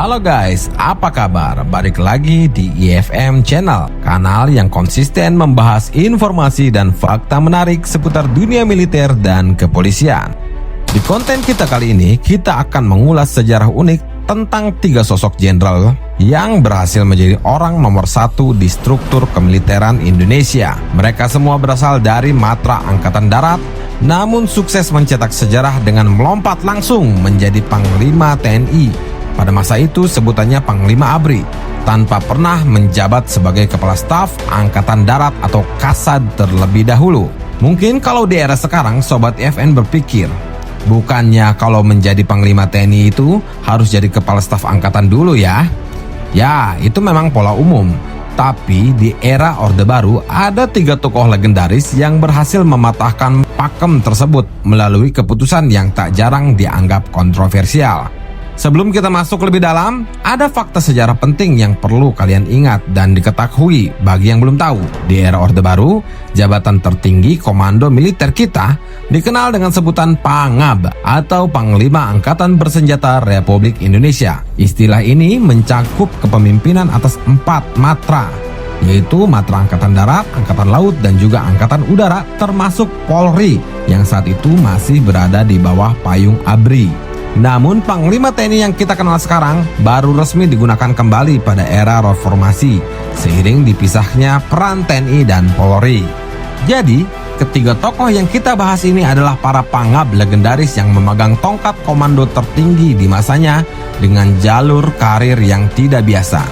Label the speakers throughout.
Speaker 1: Halo guys, apa kabar? Balik lagi di IFM Channel, kanal yang konsisten membahas informasi dan fakta menarik seputar dunia militer dan kepolisian. Di konten kita kali ini, kita akan mengulas sejarah unik tentang 3 sosok jenderal yang berhasil menjadi orang nomor 1 di struktur kemiliteran Indonesia. Mereka semua berasal dari Matra Angkatan Darat, namun sukses mencetak sejarah dengan melompat langsung menjadi Panglima TNI. Pada masa itu sebutannya Panglima ABRI, tanpa pernah menjabat sebagai Kepala Staf Angkatan Darat atau Kasad terlebih dahulu. Mungkin kalau di era sekarang Sobat IFN berpikir, bukannya kalau menjadi Panglima TNI itu harus jadi Kepala Staf Angkatan dulu ya? Ya, itu memang pola umum. Tapi di era Orde Baru ada 3 tokoh legendaris yang berhasil mematahkan pakem tersebut melalui keputusan yang tak jarang dianggap kontroversial. Sebelum kita masuk lebih dalam, ada fakta sejarah penting yang perlu kalian ingat dan diketahui bagi yang belum tahu. Di era Orde Baru, jabatan tertinggi komando militer kita dikenal dengan sebutan Pangab atau Panglima Angkatan Bersenjata Republik Indonesia. Istilah ini mencakup kepemimpinan atas 4 matra, yaitu Matra Angkatan Darat, Angkatan Laut, dan juga Angkatan Udara, termasuk Polri yang saat itu masih berada di bawah payung ABRI. Namun Panglima TNI yang kita kenal sekarang baru resmi digunakan kembali pada era reformasi seiring dipisahnya peran TNI dan Polri. Jadi, ketiga tokoh yang kita bahas ini adalah para pangab legendaris yang memegang tongkat komando tertinggi di masanya dengan jalur karir yang tidak biasa.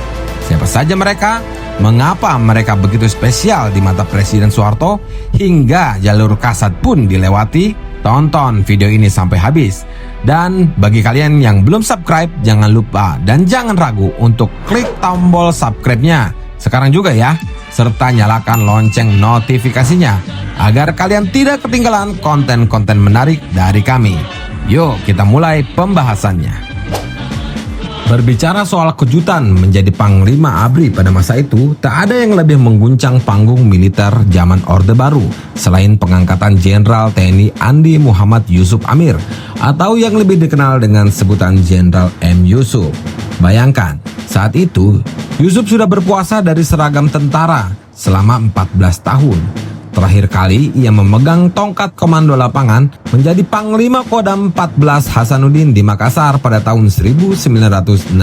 Speaker 1: Siapa saja mereka? Mengapa mereka begitu spesial di mata Presiden Soeharto hingga jalur Kasad pun dilewati? Tonton video ini sampai habis. Dan bagi kalian yang belum subscribe, jangan lupa dan jangan ragu untuk klik tombol subscribe-nya sekarang juga ya, serta nyalakan lonceng notifikasinya agar kalian tidak ketinggalan konten-konten menarik dari kami. Yuk kita mulai pembahasannya. Berbicara soal kejutan menjadi Panglima ABRI pada masa itu, tak ada yang lebih mengguncang panggung militer zaman Orde Baru selain pengangkatan Jenderal TNI Andi Muhammad Yusuf Amir atau yang lebih dikenal dengan sebutan Jenderal M. Yusuf. Bayangkan, saat itu Yusuf sudah berpuasa dari seragam tentara selama 14 tahun. Terakhir kali ia memegang tongkat komando lapangan menjadi Panglima Kodam 14 Hasanuddin di Makassar pada tahun 1965.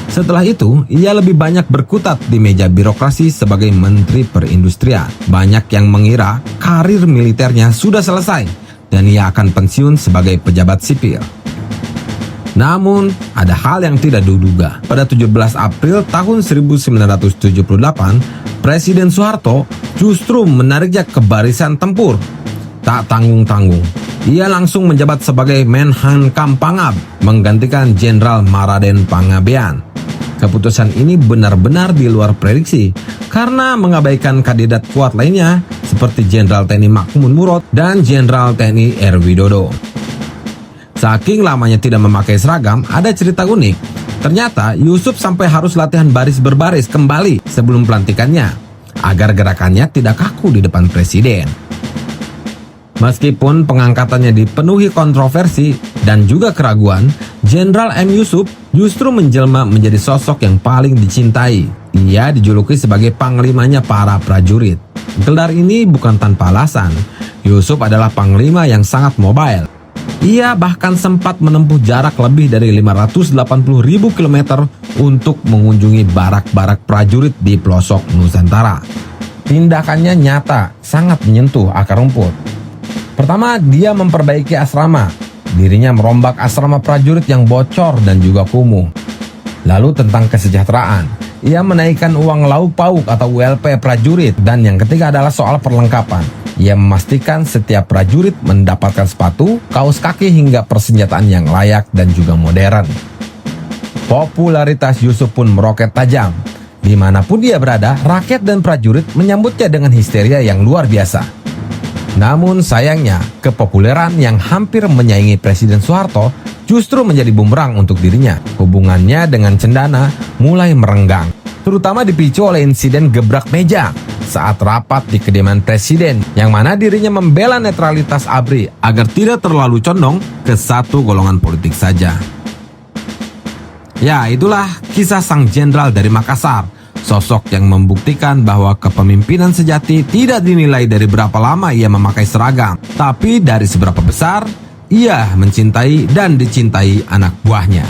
Speaker 1: Setelah itu, ia lebih banyak berkutat di meja birokrasi sebagai Menteri Perindustrian. Banyak yang mengira karir militernya sudah selesai dan ia akan pensiun sebagai pejabat sipil. Namun, ada hal yang tidak diduga. Pada 17 April tahun 1978, Presiden Soeharto justru menariknya ke barisan tempur. Tak tanggung-tanggung, ia langsung menjabat sebagai Menhankam Pangab, menggantikan Jenderal Maraden Pangabean. Keputusan ini benar-benar di luar prediksi, karena mengabaikan kandidat kuat lainnya seperti Jenderal TNI Makmun Murad dan Jenderal TNI R. Widodo. Saking lamanya tidak memakai seragam, ada cerita unik. Ternyata Yusuf sampai harus latihan baris berbaris kembali sebelum pelantikannya, agar gerakannya tidak kaku di depan presiden. Meskipun pengangkatannya dipenuhi kontroversi dan juga keraguan, Jenderal M. Yusuf justru menjelma menjadi sosok yang paling dicintai. Ia dijuluki sebagai panglimanya para prajurit. Gelar ini bukan tanpa alasan. Yusuf adalah panglima yang sangat mobile. Ia bahkan sempat menempuh jarak lebih dari 580.000 km untuk mengunjungi barak-barak prajurit di pelosok Nusantara. Tindakannya nyata, sangat menyentuh akar rumput. Pertama, dia memperbaiki asrama. Dirinya merombak asrama prajurit yang bocor dan juga kumuh. Lalu tentang kesejahteraan, ia menaikkan uang lauk pauk atau ULP prajurit. Dan yang ketiga adalah soal perlengkapan. Ia memastikan setiap prajurit mendapatkan sepatu, kaos kaki hingga persenjataan yang layak dan juga modern. Popularitas Yusuf pun meroket tajam. Dimanapun dia berada, rakyat dan prajurit menyambutnya dengan histeria yang luar biasa. Namun sayangnya, kepopuleran yang hampir menyaingi Presiden Soeharto justru menjadi bumerang untuk dirinya. Hubungannya dengan Cendana mulai merenggang, terutama dipicu oleh insiden gebrak meja saat rapat di kediaman presiden, yang mana dirinya membela netralitas ABRI agar tidak terlalu condong ke satu golongan politik saja. Ya, itulah kisah sang jenderal dari Makassar. Sosok yang membuktikan bahwa kepemimpinan sejati tidak dinilai dari berapa lama ia memakai seragam, tapi dari seberapa besar ia mencintai dan dicintai anak buahnya.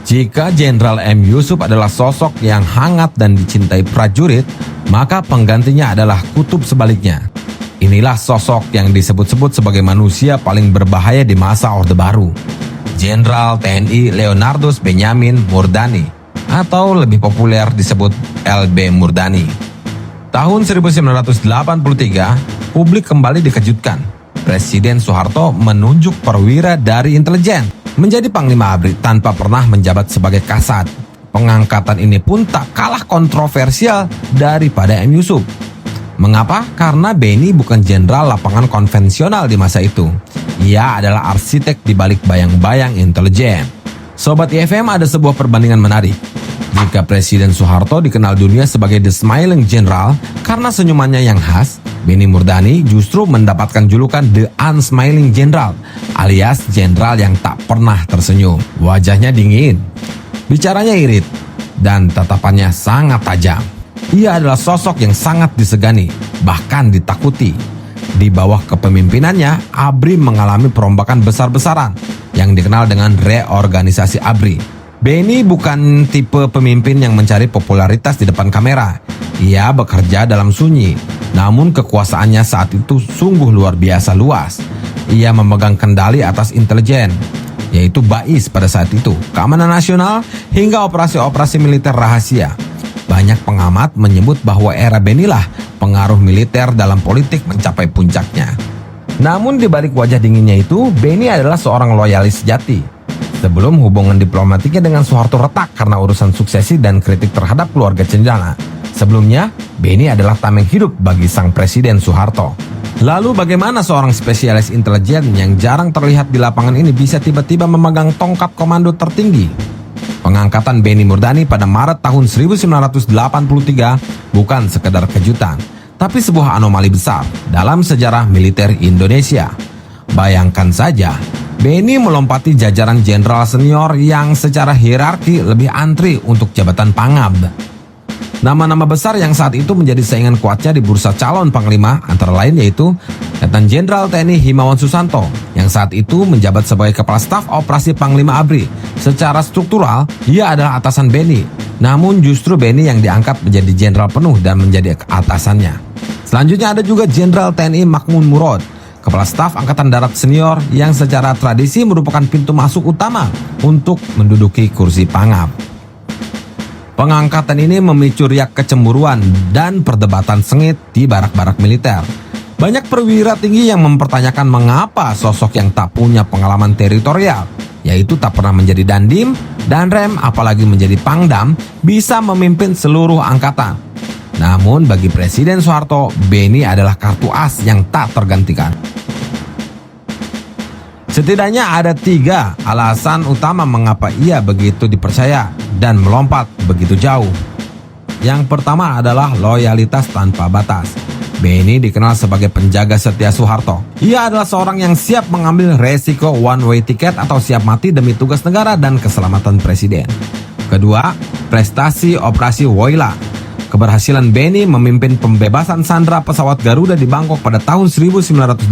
Speaker 1: Jika Jenderal M. Yusuf adalah sosok yang hangat dan dicintai prajurit, maka penggantinya adalah kutub sebaliknya. Inilah sosok yang disebut-sebut sebagai manusia paling berbahaya di masa Orde Baru. Jenderal TNI Leonardus Benyamin Murdani, atau lebih populer disebut LB Murdani. Tahun 1983, publik kembali dikejutkan. Presiden Soeharto menunjuk perwira dari intelijen menjadi Panglima ABRI tanpa pernah menjabat sebagai Kasat. Pengangkatan ini pun tak kalah kontroversial daripada M. Yusuf. Mengapa? Karena Beni bukan jenderal lapangan konvensional di masa itu. Ia adalah arsitek di balik bayang-bayang intelijen. Sobat IFM, ada sebuah perbandingan menarik. Jika Presiden Soeharto dikenal dunia sebagai The Smiling General karena senyumannya yang khas, Beni Murdani justru mendapatkan julukan The Unsmiling General, alias jenderal yang tak pernah tersenyum. Wajahnya dingin, bicaranya irit, dan tatapannya sangat tajam. Ia adalah sosok yang sangat disegani, bahkan ditakuti. Di bawah kepemimpinannya, ABRI mengalami perombakan besar-besaran yang dikenal dengan reorganisasi ABRI. Beni bukan tipe pemimpin yang mencari popularitas di depan kamera. Ia bekerja dalam sunyi, namun kekuasaannya saat itu sungguh luar biasa luas. Ia memegang kendali atas intelijen, yaitu BAIS pada saat itu, keamanan nasional, hingga operasi-operasi militer rahasia. Banyak pengamat menyebut bahwa era Beni lah pengaruh militer dalam politik mencapai puncaknya. Namun di balik wajah dinginnya itu, Beni adalah seorang loyalis sejati. Sebelum hubungan diplomatiknya dengan Soeharto retak karena urusan suksesi dan kritik terhadap keluarga Cendana. Sebelumnya, Beni adalah tameng hidup bagi sang Presiden Soeharto. Lalu bagaimana seorang spesialis intelijen yang jarang terlihat di lapangan ini bisa tiba-tiba memegang tongkat komando tertinggi? Pengangkatan Beni Murdani pada Maret tahun 1983 bukan sekedar kejutan, tapi sebuah anomali besar dalam sejarah militer Indonesia. Bayangkan saja, Beni melompati jajaran jenderal senior yang secara hierarki lebih antri untuk jabatan Pangab. Nama-nama besar yang saat itu menjadi saingan kuatnya di bursa calon panglima antara lain yaitu Letnan Jenderal TNI Himawan Susanto yang saat itu menjabat sebagai Kepala Staf Operasi Panglima ABRI. Secara struktural, ia adalah atasan Beni. Namun justru Beni yang diangkat menjadi jenderal penuh dan menjadi atasannya. Selanjutnya ada juga Jenderal TNI Makmun Murad, Kepala Staf Angkatan Darat Senior yang secara tradisi merupakan pintu masuk utama untuk menduduki kursi Pangab. Pengangkatan ini memicu riak kecemburuan dan perdebatan sengit di barak-barak militer. Banyak perwira tinggi yang mempertanyakan mengapa sosok yang tak punya pengalaman teritorial, yaitu tak pernah menjadi Dandim, Danrem, apalagi menjadi Pangdam, bisa memimpin seluruh angkatan. Namun bagi Presiden Soeharto, Beni adalah kartu as yang tak tergantikan. Setidaknya ada 3 alasan utama mengapa ia begitu dipercaya dan melompat begitu jauh. Yang pertama adalah loyalitas tanpa batas. Beni dikenal sebagai penjaga setia Soeharto. Ia adalah seorang yang siap mengambil resiko one way ticket atau siap mati demi tugas negara dan keselamatan presiden. Kedua, prestasi Operasi Woyla. Keberhasilan Beni memimpin pembebasan sandera pesawat Garuda di Bangkok pada tahun 1981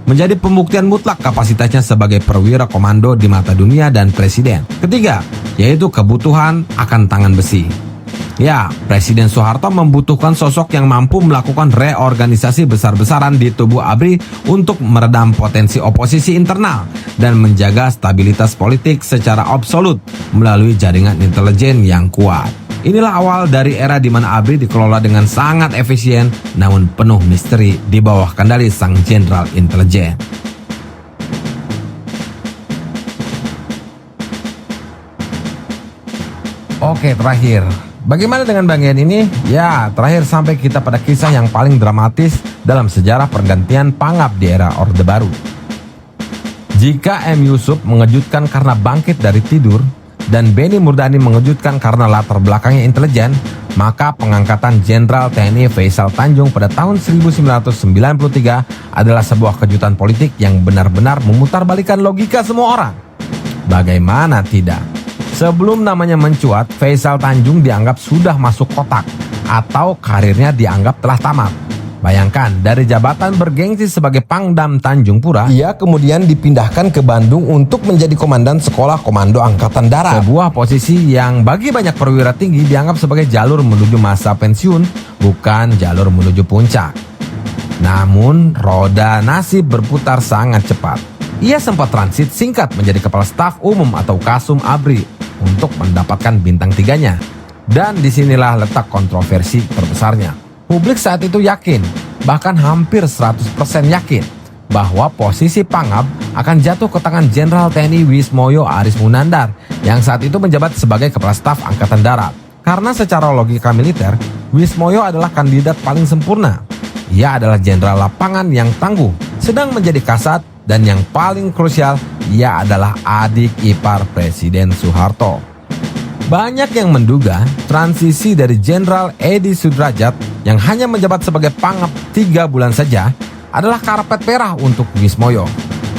Speaker 1: menjadi pembuktian mutlak kapasitasnya sebagai perwira komando di mata dunia dan presiden. Ketiga, yaitu kebutuhan akan tangan besi. Ya, Presiden Soeharto membutuhkan sosok yang mampu melakukan reorganisasi besar-besaran di tubuh ABRI untuk meredam potensi oposisi internal dan menjaga stabilitas politik secara absolut melalui jaringan intelijen yang kuat. Inilah awal dari era di mana ABRI dikelola dengan sangat efisien namun penuh misteri di bawah kendali sang jenderal intelijen. Oke, terakhir. Bagaimana dengan bagian ini? Ya, terakhir sampai kita pada kisah yang paling dramatis dalam sejarah pergantian Pangab di era Orde Baru. Jika M. Yusuf mengejutkan karena bangkit dari tidur, dan Benny Murdani mengejutkan karena latar belakangnya intelijen, maka pengangkatan Jenderal TNI Faisal Tanjung pada tahun 1993 adalah sebuah kejutan politik yang benar-benar memutarbalikkan logika semua orang. Bagaimana tidak? Sebelum namanya mencuat, Faisal Tanjung dianggap sudah masuk kotak atau karirnya dianggap telah tamat. Bayangkan, dari jabatan bergengsi sebagai Pangdam Tanjung Pura, ia kemudian dipindahkan ke Bandung untuk menjadi Komandan Sekolah Komando Angkatan Darat. Sebuah posisi yang bagi banyak perwira tinggi dianggap sebagai jalur menuju masa pensiun, bukan jalur menuju puncak. Namun, roda nasib berputar sangat cepat. Ia sempat transit singkat menjadi Kepala Staf Umum atau Kasum ABRI untuk mendapatkan bintang 3-nya. Dan disinilah letak kontroversi terbesarnya. Publik saat itu yakin, bahkan hampir 100% yakin, bahwa posisi Pangab akan jatuh ke tangan Jenderal TNI Wismoyo Aris Munandar yang saat itu menjabat sebagai Kepala Staf Angkatan Darat. Karena secara logika militer, Wismoyo adalah kandidat paling sempurna. Ia adalah jenderal lapangan yang tangguh, sedang menjadi kasat, dan yang paling krusial, ia adalah adik ipar Presiden Soeharto. Banyak yang menduga transisi dari Jenderal Edi Sudrajat yang hanya menjabat sebagai Pangab 3 bulan saja adalah karpet merah untuk Wismoyo.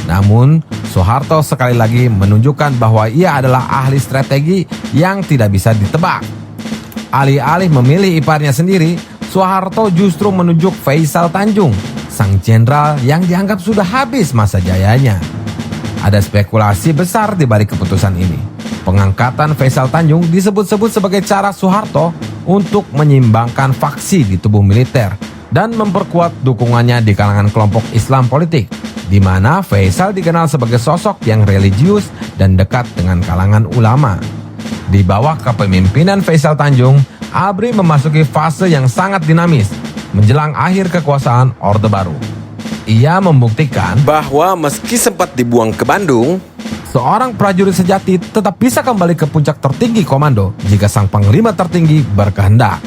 Speaker 1: Namun, Soeharto sekali lagi menunjukkan bahwa ia adalah ahli strategi yang tidak bisa ditebak. Alih-alih memilih iparnya sendiri, Soeharto justru menunjuk Faisal Tanjung, sang jenderal yang dianggap sudah habis masa jayanya. Ada spekulasi besar di balik keputusan ini. Pengangkatan Faisal Tanjung disebut-sebut sebagai cara Soeharto untuk menyeimbangkan faksi di tubuh militer dan memperkuat dukungannya di kalangan kelompok Islam politik, di mana Faisal dikenal sebagai sosok yang religius dan dekat dengan kalangan ulama. Di bawah kepemimpinan Faisal Tanjung, ABRI memasuki fase yang sangat dinamis menjelang akhir kekuasaan Orde Baru. Ia membuktikan bahwa meski sempat dibuang ke Bandung, seorang prajurit sejati tetap bisa kembali ke puncak tertinggi komando jika sang panglima tertinggi berkehendak.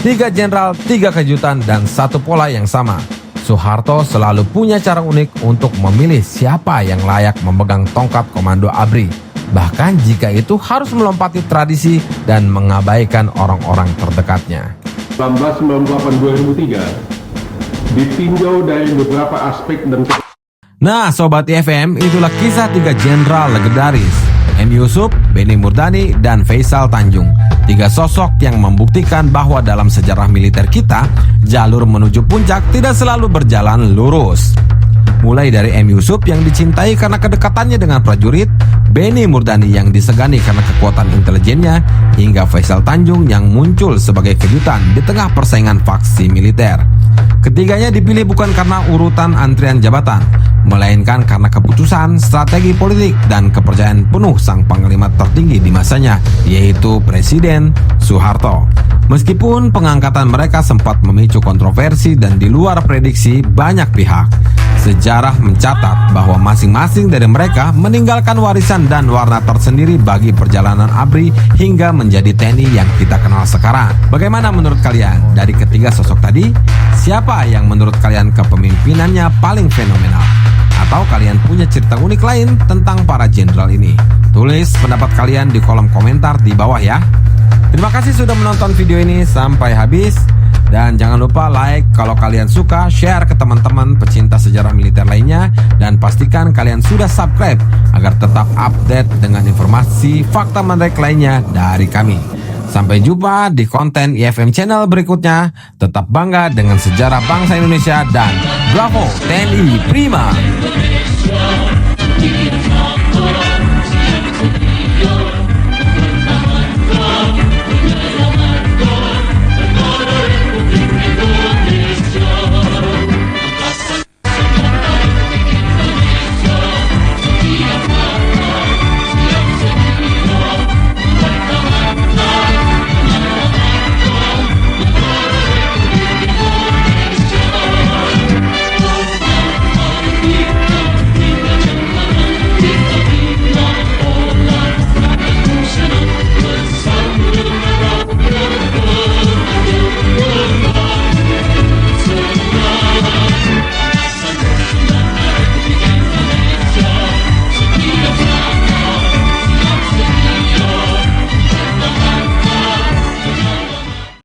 Speaker 1: 3 jenderal, 3 kejutan, dan 1 pola yang sama. Soeharto selalu punya cara unik untuk memilih siapa yang layak memegang tongkat komando ABRI. Bahkan jika itu harus melompati tradisi dan mengabaikan orang-orang terdekatnya.
Speaker 2: 1998-2003 ditinjau dari beberapa aspek dan.
Speaker 1: Nah, Sobat IFM, itulah kisah 3 jenderal legendaris, M. Yusuf, Benny Murdani, dan Faisal Tanjung. 3 sosok yang membuktikan bahwa dalam sejarah militer kita, jalur menuju puncak tidak selalu berjalan lurus. Mulai dari M. Yusuf yang dicintai karena kedekatannya dengan prajurit, Benny Murdani yang disegani karena kekuatan intelijennya, hingga Faisal Tanjung yang muncul sebagai kejutan di tengah persaingan faksi militer. Ketiganya dipilih bukan karena urutan antrian jabatan, melainkan karena keputusan, strategi politik, dan kepercayaan penuh sang panglima tertinggi di masanya, yaitu Presiden Soeharto. Meskipun pengangkatan mereka sempat memicu kontroversi dan di luar prediksi banyak pihak, sejarah mencatat bahwa masing-masing dari mereka meninggalkan warisan dan warna tersendiri bagi perjalanan ABRI hingga menjadi TNI yang kita kenal sekarang. Bagaimana menurut kalian? Dari ketiga sosok tadi, siapa yang menurut kalian kepemimpinannya paling fenomenal? Atau kalian punya cerita unik lain tentang para jenderal ini? Tulis pendapat kalian di kolom komentar di bawah ya. Terima kasih sudah menonton video ini sampai habis. Dan jangan lupa like kalau kalian suka, share ke teman-teman pecinta sejarah militer lainnya, dan pastikan kalian sudah subscribe agar tetap update dengan informasi fakta menarik lainnya dari kami. Sampai jumpa di konten IFM Channel berikutnya. Tetap bangga dengan sejarah bangsa Indonesia dan Bravo TNI Prima.